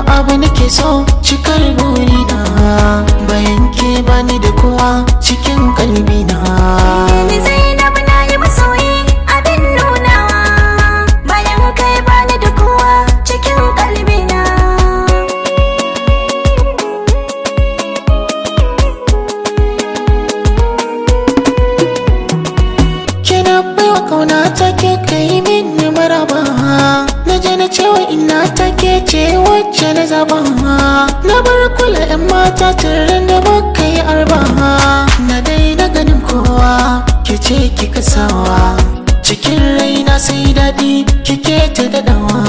abu nake so cikar burina, bayan ke bani da kowa cikin kalbina. Ni Zainab na yi masoyi abin nunawa, bayan kai bani da kowa cikin kalbina. Kina baiwa kauna take kai min maraba, na je na cewa ina take ce wacce na zaba. Na bar kula 'yan mata tare da muka yi arba, na daina ganin kowa ke ce kika sawa cikin raina, sai daɗi kike ta daɗawa.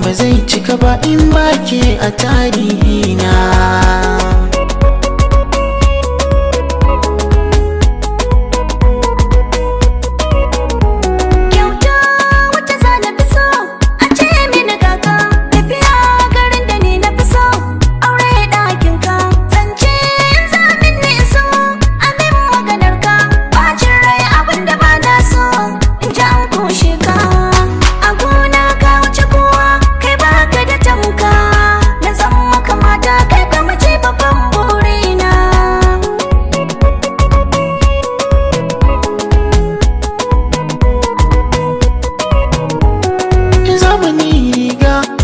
Ba zai cika ba in ba ke a tarihina.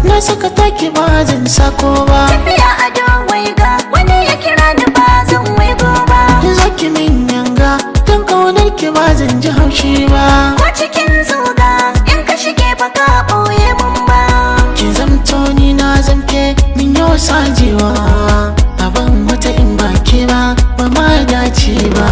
Na saka taki ba zan sako ba, tafiya a don waiga wani ya kira ni ba zan waigo ba. zaki min yanga don kaunar ki ba zan ji haushi ba. Ko cikin zuga in ka shige ba ka ɓoye mun ba. Ki zamto ni na zamke min yau sajewa, abin wata in ba ke ba ba ma dace ba.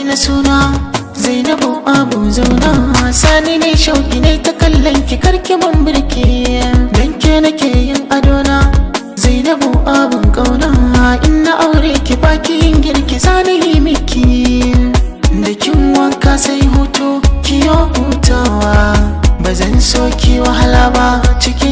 Na suna Zainabu Abu zauna, sani ne shauki ne ta kallon ki karki mun birke, dan ke nake yin adona. Zainabu abun kauna, in na aure ki baki yin girki sani yi miki, da kin wanka sai hutu kiyo hutawa. Ba zan so ki wahala ba ciki